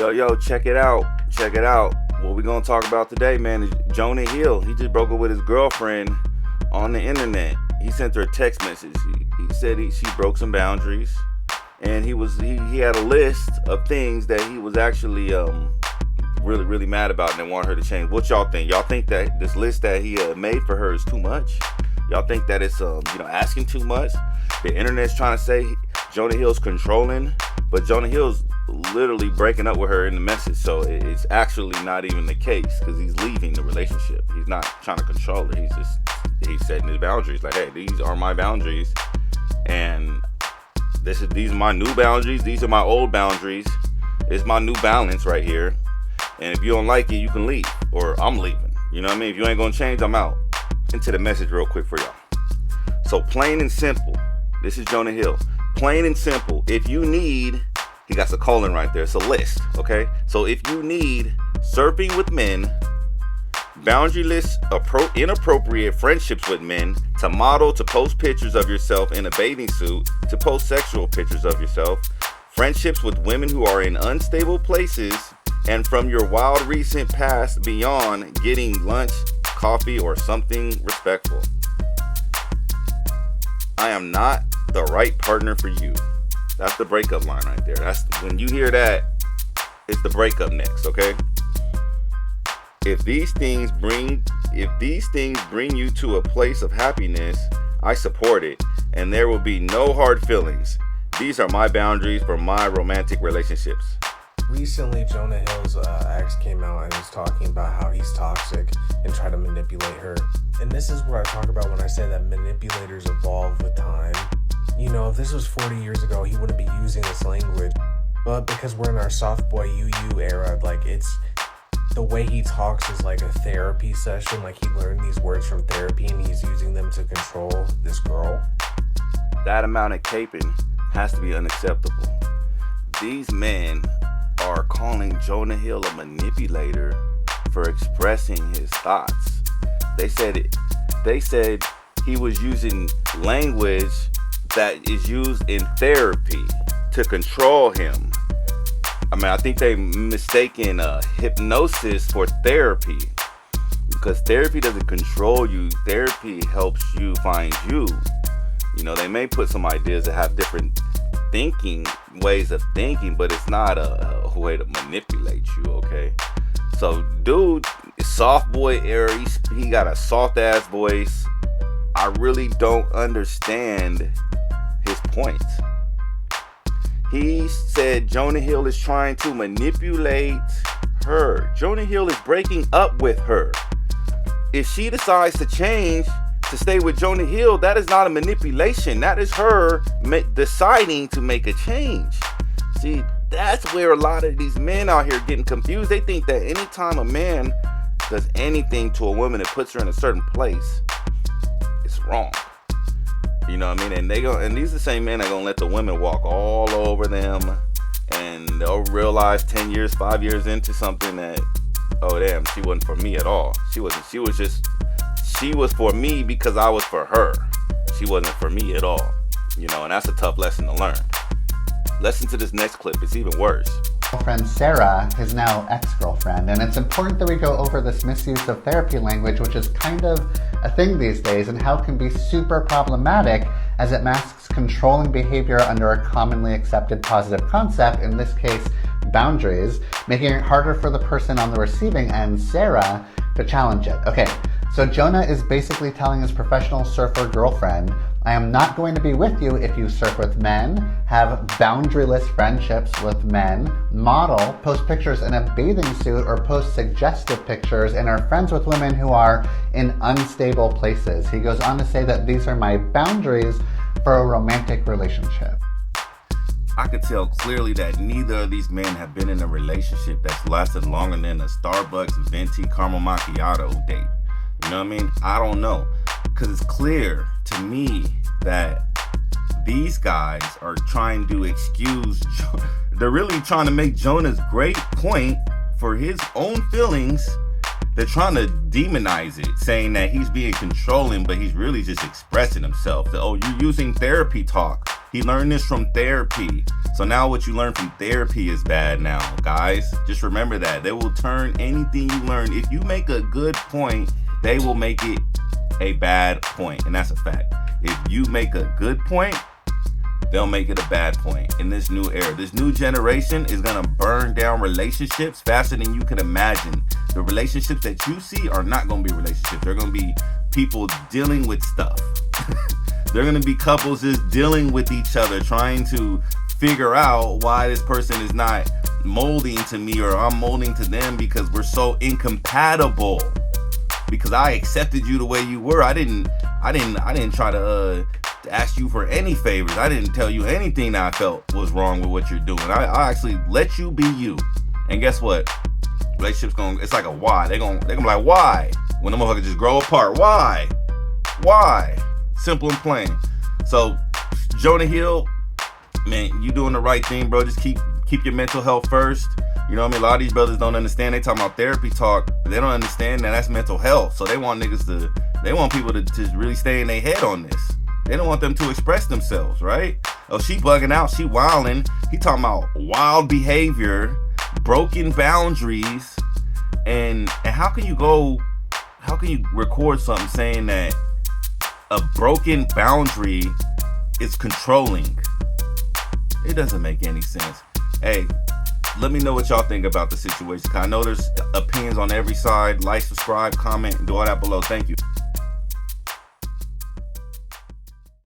Yo, check it out. Check it out. What we gonna talk about today, man, is Jonah Hill. He just broke up with his girlfriend on the internet. He sent her a text message. He said she broke some boundaries, and he had a list of things that he was actually really mad about and wanted her to change. What y'all think? Y'all think that this list that he made for her is too much? Y'all think that it's asking too much? The internet's trying to say Jonah Hill's controlling, but Jonah Hill's literally breaking up with her in the message, so it's actually not even the case, because he's leaving the relationship. He's not trying to control her. He's setting his boundaries. Like, hey, these are my boundaries, and these are my new boundaries. These are my old boundaries. It's my new balance right here, and if you don't like it, you can leave, or I'm leaving. You know what I mean? If you ain't gonna change, I'm out. Into the message real quick for y'all. So plain and simple, this is Jonah Hill. Plain and simple, if you need, he got the colon right there, it's a list, okay? So if you need surfing with men, boundaryless, inappropriate friendships with men, to model, to post pictures of yourself in a bathing suit, to post sexual pictures of yourself, friendships with women who are in unstable places, and from your wild recent past beyond getting lunch, coffee, or something respectful, I am not the right partner for you. That's the breakup line right there. That's when you hear that, it's the breakup next, okay? If these things bring you to a place of happiness, I support it, and there will be no hard feelings. These are my boundaries for my romantic relationships. Recently, Jonah Hill's ex came out and was talking about how he's toxic and try to manipulate her. And this is what I talk about when I say that manipulators evolve with time. You know, if this was 40 years ago, he wouldn't be using this language. But because we're in our soft boy UU era, like, it's the way he talks is like a therapy session. Like, he learned these words from therapy and he's using them to control this girl. That amount of caping has to be unacceptable. These men are calling Jonah Hill a manipulator for expressing his thoughts. They said he was using language that is used in therapy to control him. I mean, I think they mistaken hypnosis for therapy, because therapy doesn't control you. Therapy helps you find you. You know, they may put some ideas that have different ways of thinking, but it's not a way to manipulate you, okay? So, dude, soft boy era, he got a soft ass voice. I really don't understand his point. He said Jonah Hill is trying to manipulate her. Jonah Hill is breaking up with her. If she decides to change, to stay with Jonah Hill, that is not a manipulation. That is her deciding to make a change. See, that's where a lot of these men out here getting confused. They think that anytime a man does anything to a woman that puts her in a certain place, it's wrong. You know what I mean? And these are the same men that gonna let the women walk all over them, and they'll realize 10 years, 5 years into something that, oh damn, she wasn't for me at all. She was for me because I was for her. She wasn't for me at all. You know, and that's a tough lesson to learn. Listen to this next clip. It's even worse. Girlfriend Sarah, his now ex-girlfriend, and it's important that we go over this misuse of therapy language, which is kind of a thing these days, and how it can be super problematic as it masks controlling behavior under a commonly accepted positive concept, in this case, boundaries, making it harder for the person on the receiving end, Sarah, to challenge it. Okay, so Jonah is basically telling his professional surfer girlfriend, I am not going to be with you if you surf with men, have boundaryless friendships with men, model, post pictures in a bathing suit, or post suggestive pictures, and are friends with women who are in unstable places. He goes on to say that these are my boundaries for a romantic relationship. I could tell clearly that neither of these men have been in a relationship that's lasted longer than a Starbucks venti caramel macchiato date. You know what I mean? I don't know. Because it's clear to me that these guys are trying to excuse, they're really trying to make Jonah's great point for his own feelings. They're trying to demonize it, saying that he's being controlling, but he's really just expressing himself. That, oh, you're using therapy talk He learned this from therapy. So now what you learn from therapy is bad now, guys. Just remember that. They will turn anything you learn. If you make a good point, they will make it a bad point. And that's a fact. If you make a good point, they'll make it a bad point. In this new era, this new generation is going to burn down relationships faster than you can imagine. The relationships that you see are not going to be relationships. They're going to be people dealing with stuff. They're going to be couples just dealing with each other, trying to figure out why this person is not molding to me or I'm molding to them because we're so incompatible. Because I accepted you the way you were. I didn't try to ask you for any favors. I didn't tell you anything that I felt was wrong with what you're doing. I actually let you be you. And guess what? Relationships it's like a why. They're gonna be like, why? When the motherfuckers just grow apart. Why? Simple and plain. So Jonah Hill, man, you doing the right thing, bro. Just keep your mental health first. You know what I mean? A lot of these brothers don't understand. They talking about therapy talk. They don't understand that that's mental health. So they want people to really stay in their head on this. They don't want them to express themselves, right? Oh, she bugging out. She wilding. He talking about wild behavior, broken boundaries. And how can you record something saying that a broken boundary is controlling? It doesn't make any sense. Hey, let me know what y'all think about the situation. I know there's opinions on every side. Like, subscribe, comment, and do all that below. Thank you.